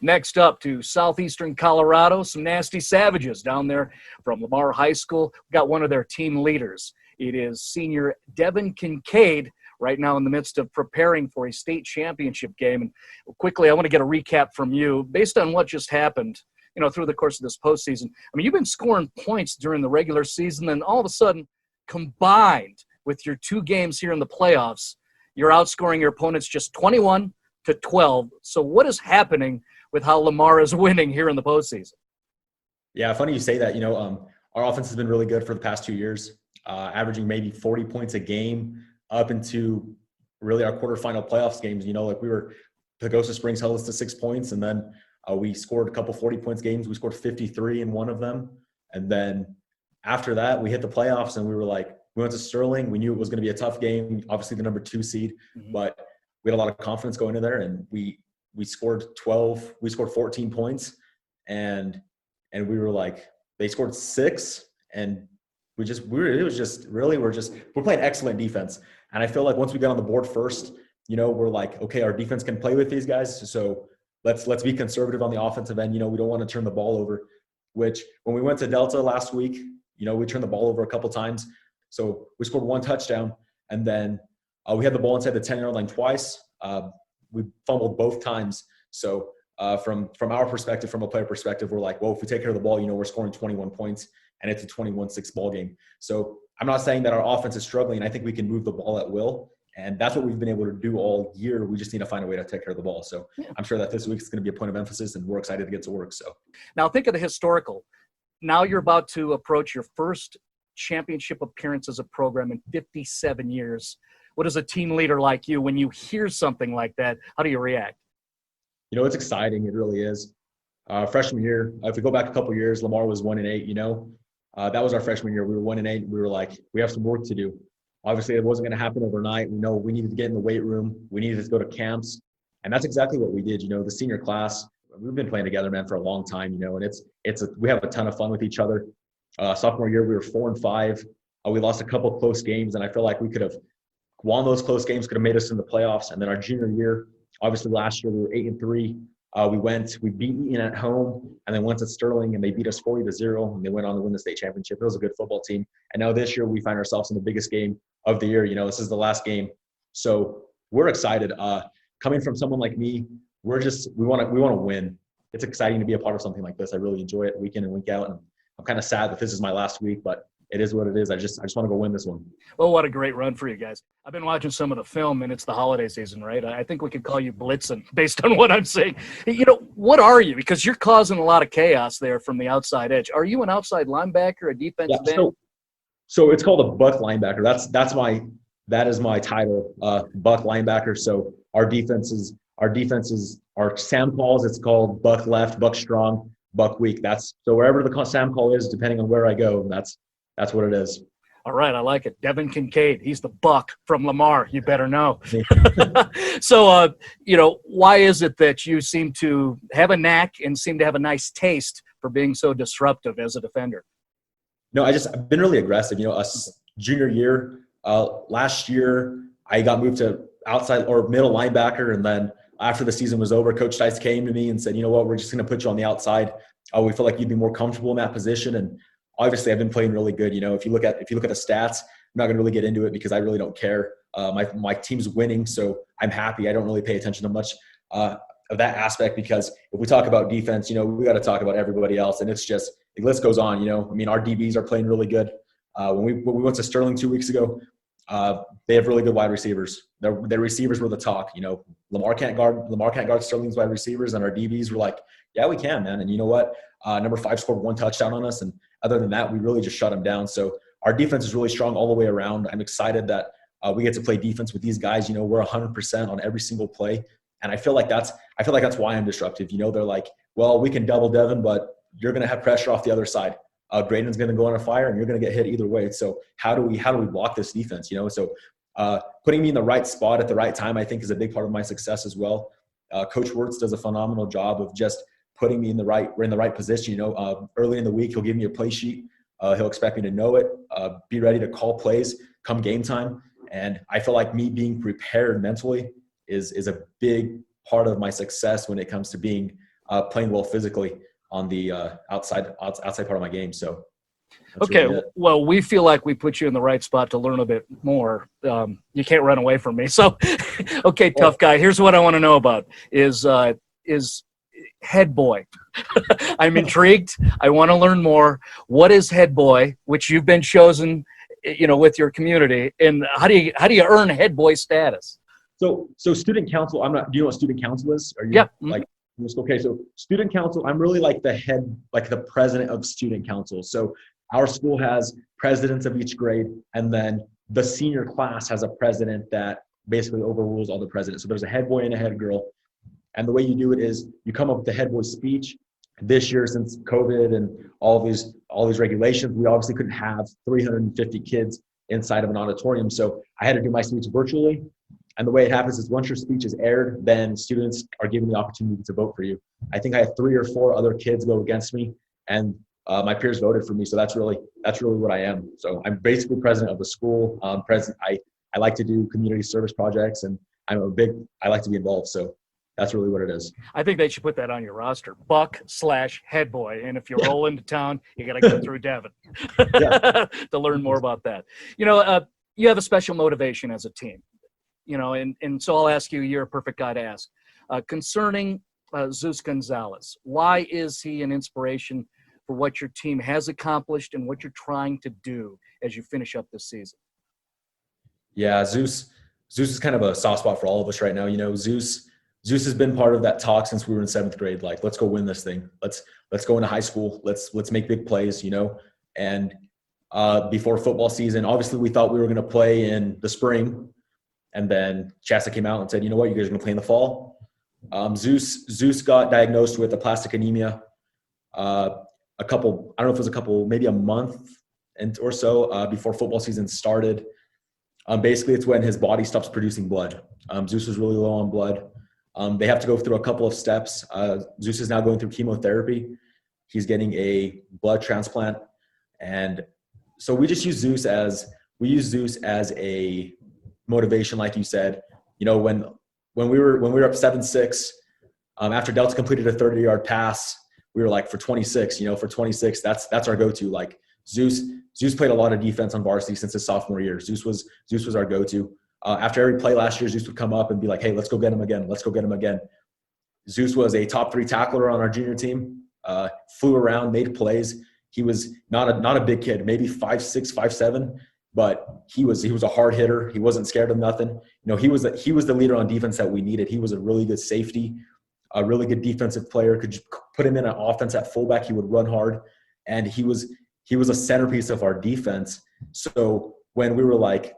Next up to southeastern Colorado, some nasty savages down there from Lamar High School. We've got one of their team leaders. It is senior Devyn Kincade, right now in the midst of preparing for a state championship game. And quickly, I want to get a recap from you based on what just happened, through the course of this postseason. I mean, you've been scoring points during the regular season, and all of a sudden, combined with your two games here in the playoffs, you're outscoring your opponents just 21-12. So what is happening with how Lamar is winning here in the postseason? Yeah, funny you say that. Our offense has been really good for the past 2 years, averaging maybe 40 points a game up into really our quarterfinal playoffs games. Pagosa Springs held us to 6 points, and then we scored a couple 40 points games. We scored 53 in one of them. And then after that, we hit the playoffs, and we went to Sterling. We knew it was going to be a tough game, obviously the number 2 seed, but we had a lot of confidence going in there, and we scored 14 points, and we were like, they scored 6, and we're playing excellent defense. And I feel like once we got on the board first, we're like, okay, our defense can play with these guys. So let's be conservative on the offensive end. We don't want to turn the ball over, which when we went to Delta last week, we turned the ball over a couple times. So we scored 1 touchdown, and then we had the ball inside the 10-yard line twice. We fumbled both times. So from our perspective, from a player perspective, we're like, well, if we take care of the ball, we're scoring 21 points, and it's a 21-6 ball game. So I'm not saying that our offense is struggling. I think we can move the ball at will, and that's what we've been able to do all year. We just need to find a way to take care of the ball. So yeah. I'm sure that this week is going to be a point of emphasis, and we're excited to get to work. So now think of the historical. Now you're about to approach your first championship appearance as a program in 57 years. What is a team leader like you, when you hear something like that, how do you react? It's exciting. It really is. Freshman year, if we go back a couple of years, Lamar was 1-8. That was our freshman year. We were 1-8. We were like, we have some work to do. Obviously, it wasn't going to happen overnight. We know we needed to get in the weight room. We needed to go to camps, and that's exactly what we did. The senior class, we've been playing together, man, for a long time. And we have a ton of fun with each other. Sophomore year, we were 4-5. We lost a couple of close games, and I feel like we could have won those close games, could have made us in the playoffs. And then our junior year, obviously last year we were 8-3. We beat Eaton at home, and then went to Sterling, and they beat us 40-0, and they went on to win the state championship. It was a good football team. And now this year we find ourselves in the biggest game of the year. This is the last game. So we're excited. Coming from someone like me, we want to win. It's exciting to be a part of something like this. I really enjoy it week in and week out. And I'm kind of sad that this is my last week, but it is what it is. I just want to go win this one. Well, what a great run for you guys. I've been watching some of the film, and it's the holiday season, right? I think we could call you Blitzen based on what I'm saying. What are you? Because you're causing a lot of chaos there from the outside edge. Are you an outside linebacker, a defensive end? So it's called a buck linebacker. That is my title, buck linebacker. So our defenses are Sam calls. It's called buck left, buck strong, buck weak. So wherever the Sam call is, depending on where I go, that's what it is. All right, I like it. Devyn Kincade, he's the buck from Lamar. You better know. So, why is it that you seem to have a knack and seem to have a nice taste for being so disruptive as a defender? No, I've been really aggressive. Junior year, last year, I got moved to outside or middle linebacker, and then after the season was over, Coach Dice came to me and said, "You know what? We're just going to put you on the outside. We feel like you'd be more comfortable in that position." And obviously, I've been playing really good. If you look at the stats, I'm not going to really get into it because I really don't care. My team's winning, so I'm happy. I don't really pay attention to much of that aspect, because if we talk about defense, we got to talk about everybody else, and it's just the list goes on. Our DBs are playing really good. When we went to Sterling 2 weeks ago, they have really good wide receivers. Their receivers were the talk. Lamar can't guard Sterling's wide receivers, and our DBs were like, yeah, we can, man. And you know what? Number 5 scored 1 touchdown on us, and other than that, we really just shut them down. So our defense is really strong all the way around. I'm excited that we get to play defense with these guys. We're 100% on every single play, and I feel like that's why I'm disruptive. They're like, well, we can double Devyn, but you're going to have pressure off the other side. Graydon's going to go on a fire, and you're going to get hit either way. So how do we block this defense? So putting me in the right spot at the right time, I think, is a big part of my success as well. Coach Wirtz does a phenomenal job of just putting me in the right position. Early in the week, he'll give me a play sheet. He'll expect me to know it, be ready to call plays come game time. And I feel like me being prepared mentally is a big part of my success when it comes to being playing well physically on the outside part of my game. So that's Okay, really it. well, we feel like we put you in the right spot to learn a bit more. You can't run away from me. So, okay, tough guy. Here's what I want to know about is head boy. I'm intrigued. I want to learn more. What is head boy, which you've been chosen, with your community, and how do you earn head boy status? So student council, do you know what student council is? Are you Yeah. like, okay, so student council, I'm really like the head, like the president of student council. So our school has presidents of each grade, and then the senior class has a president that basically overrules all the presidents. So there's a head boy and a head girl. And the way you do it is you come up with the head boy speech. This year, since COVID and all these regulations, we obviously couldn't have 350 kids inside of an auditorium. So I had to do my speech virtually. And the way it happens is once your speech is aired, then students are given the opportunity to vote for you. I think I had 3 or 4 other kids go against me, and my peers voted for me. So that's really what I am. So I'm basically president of the school. I like to do community service projects, and I like to be involved. So that's really what it is. I think they should put that on your roster, Buck/head boy. And if you roll into town, you got to go through Devyn to learn more about that. You have a special motivation as a team. And so I'll ask you, you're a perfect guy to ask. Concerning Zeus Gonzalez, why is he an inspiration for what your team has accomplished and what you're trying to do as you finish up this season? Yeah, Zeus is kind of a soft spot for all of us right now. Zeus has been part of that talk since we were in 7th grade. Like, let's go win this thing. Let's go into high school. Let's make big plays, And before football season, obviously we thought we were going to play in the spring. And then Shasta came out and said, you know what, you guys are going to play in the fall. Zeus got diagnosed with aplastic anemia maybe a month or so before football season started. Basically, it's when his body stops producing blood. Zeus was really low on blood. They have to go through a couple of steps. Zeus is now going through chemotherapy. He's getting a blood transplant. And so we just use Zeus as a motivation, like you said. When we were up 7-6, after Delta completed a 30-yard pass, we were like, for 26, for 26, that's our go-to. Like, Zeus played a lot of defense on varsity since his sophomore year. Zeus was our go-to. After every play last year, Zeus would come up and be like, hey, let's go get him again. Let's go get him again. Zeus was a top 3 tackler on our junior team, flew around, made plays. He was not a big kid, maybe 5'6", 5'7", but he was a hard hitter. He wasn't scared of nothing. He was the leader on defense that we needed. He was a really good safety, a really good defensive player. Could put him in an offense at fullback, he would run hard, and he was a centerpiece of our defense. So when we were like,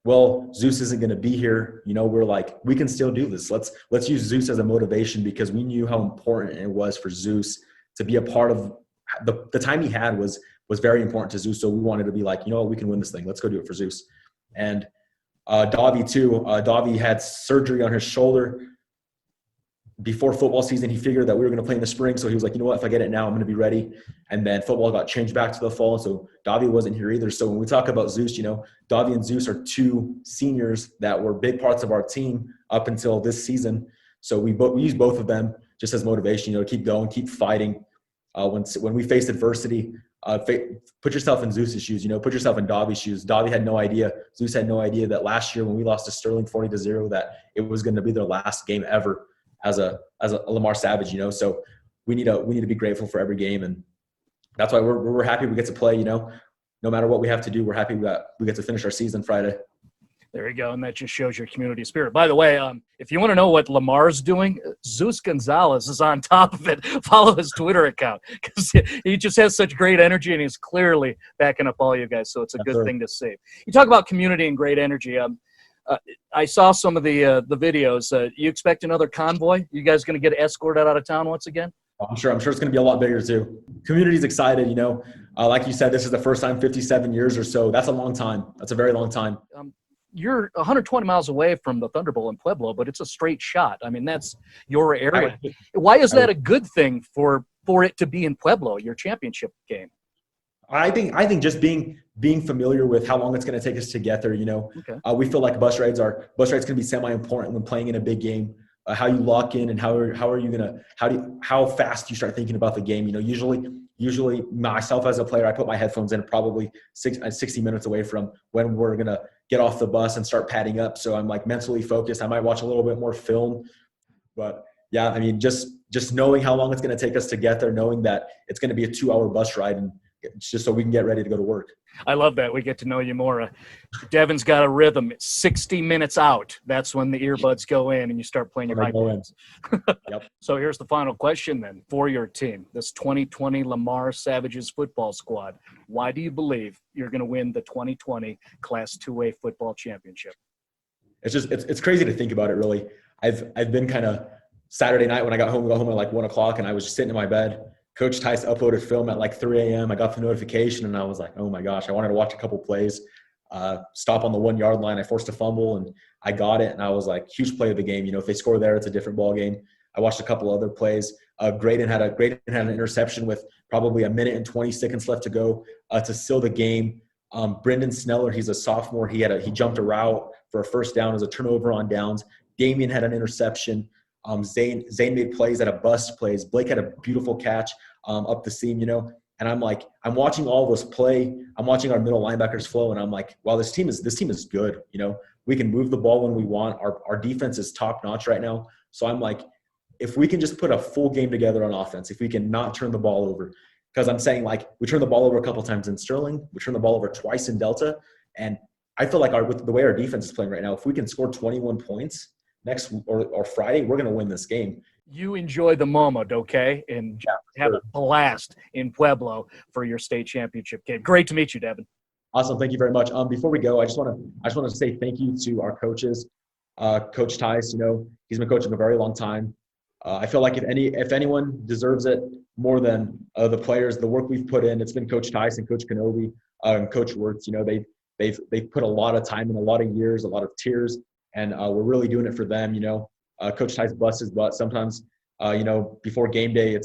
well, Zeus isn't going to be here, we're like, we can still do this. Let's use Zeus as a motivation, because we knew how important it was for Zeus to be a part of the time he had was very important to Zeus. So we wanted to be like, we can win this thing. Let's go do it for Zeus. And Davi too. Davi had surgery on his shoulder before football season. He figured that we were going to play in the spring. So he was like, you know what, if I get it now, I'm going to be ready. And then football got changed back to the fall. So Davi wasn't here either. So when we talk about Zeus, Davi and Zeus are 2 seniors that were big parts of our team up until this season. So we use both of them just as motivation, to keep going, keep fighting. When we faced adversity, put yourself in Zeus's shoes, put yourself in Davi's shoes. Davi had no idea. Zeus had no idea that last year when we lost to Sterling 40-0, that it was going to be their last game ever as a Lamar Savage, So we need to be grateful for every game, and that's why we're happy we get to play. No matter what we have to do, we're happy we get to finish our season Friday. There you go, and that just shows your community spirit. By the way, if you want to know what Lamar's doing, Zeus Gonzalez is on top of it. Follow his Twitter account, because he just has such great energy, and he's clearly backing up all you guys, so it's a good thing to see. You talk about community and great energy. I saw some of the videos. You expect another convoy? You guys going to get escorted out of town once again? I'm sure it's going to be a lot bigger too. Community's excited, like you said, this is the first time 57 years or so. That's a long time. That's a very long time. You're 120 miles away from the Thunderbolt in Pueblo, but it's a straight shot. I mean, that's your area. Why is that a good thing for it to be in Pueblo, your championship game? I think just being familiar with how long it's going to take us to get there. We feel like bus rides can be semi-important when playing in a big game. how you lock in and how fast you start thinking about the game. Usually myself as a player, I put my headphones in probably 60 minutes away from when we're going to get off the bus and start padding up. So I'm like mentally focused. I might watch a little bit more film, but yeah, I mean, just knowing how long it's going to take us to get there, knowing that it's going to be a 2-hour bus ride, and it's just so we can get ready to go to work. I love that. We get to know you more. Devyn's got a rhythm. It's 60 minutes out. That's when the earbuds go in and you start playing your iPads. Yep. So here's the final question then for your team, this 2020 Lamar Savages football squad. Why do you believe you're going to win the 2020 Class 2A football championship? It's crazy to think about it, really. I've been kind of Saturday night when I got home at like 1 o'clock, and I was just sitting in my bed. Coach Tice uploaded film at like 3 a.m. I got the notification, and I was like, oh my gosh, I wanted to watch a couple plays. Stop on the 1 yard line. I forced a fumble, and I got it. And I was like, huge play of the game. If they score there, it's a different ball game. I watched a couple other plays. Graydon had an interception with probably 1 minute and 20 seconds left to go to seal the game. Brendan Sneller, he's a sophomore. He jumped a route for a first down as a turnover on downs. Damian had an interception. Zane made plays at a bust plays. Blake had a beautiful catch up the seam, and I'm watching all those play. I'm watching our middle linebackers flow, and I'm like, wow, this team is good. We can move the ball when we want. Our defense is top notch right now. So I'm like, if we can just put a full game together on offense, if we can not turn the ball over, because I'm saying we turned the ball over a couple times in Sterling, we turned the ball over twice in Delta, and I feel like with the way our defense is playing right now, if we can score 21 points next or Friday, we're going to win this game. You enjoy the moment, okay? And have a blast in Pueblo for your state championship game. Great to meet you, Devyn. Awesome. Thank you very much. Before we go, I just want to say thank you to our coaches. Coach Tice, he's been coaching a very long time. I feel like if anyone deserves it more than the players, the work we've put in, it's been Coach Tice and Coach Kenobi and Coach Wirtz. They've put a lot of time in, a lot of years, a lot of tears, and we're really doing it for them. Coach Tice busts his butt sometimes. Before game day,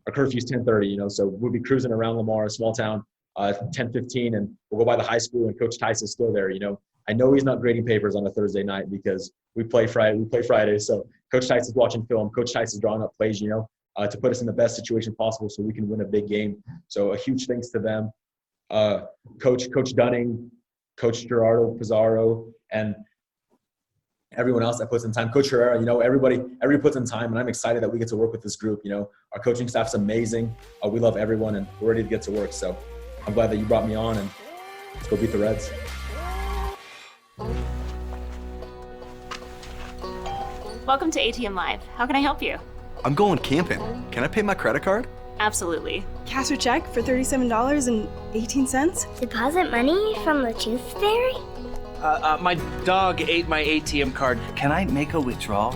our curfew's 10:30. So we'll be cruising around Lamar, a small town, 10:15, and we'll go by the high school, and Coach Tice is still there. I know he's not grading papers on a Thursday night because we play Friday. So Coach Tice is watching film. Coach Tice is drawing up plays, to put us in the best situation possible so we can win a big game. So a huge thanks to them. Coach Dunning, Coach Gerardo Pizarro, and everyone else that puts in time. Coach Herrera, everybody puts in time, and I'm excited that we get to work with this group. Our coaching staff's amazing. We love everyone, and we're ready to get to work. So I'm glad that you brought me on, and let's go beat the Reds. Welcome to ATM Live. How can I help you? I'm going camping. Can I pay my credit card? Absolutely. Cash or check for $37.18? Deposit money from the tooth fairy? My dog ate my ATM card. Can I make a withdrawal?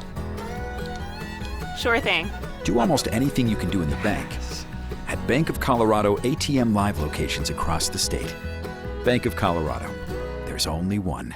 Sure thing. Do almost anything you can do in the bank. At Bank of Colorado ATM Live locations across the state. Bank of Colorado. There's only one.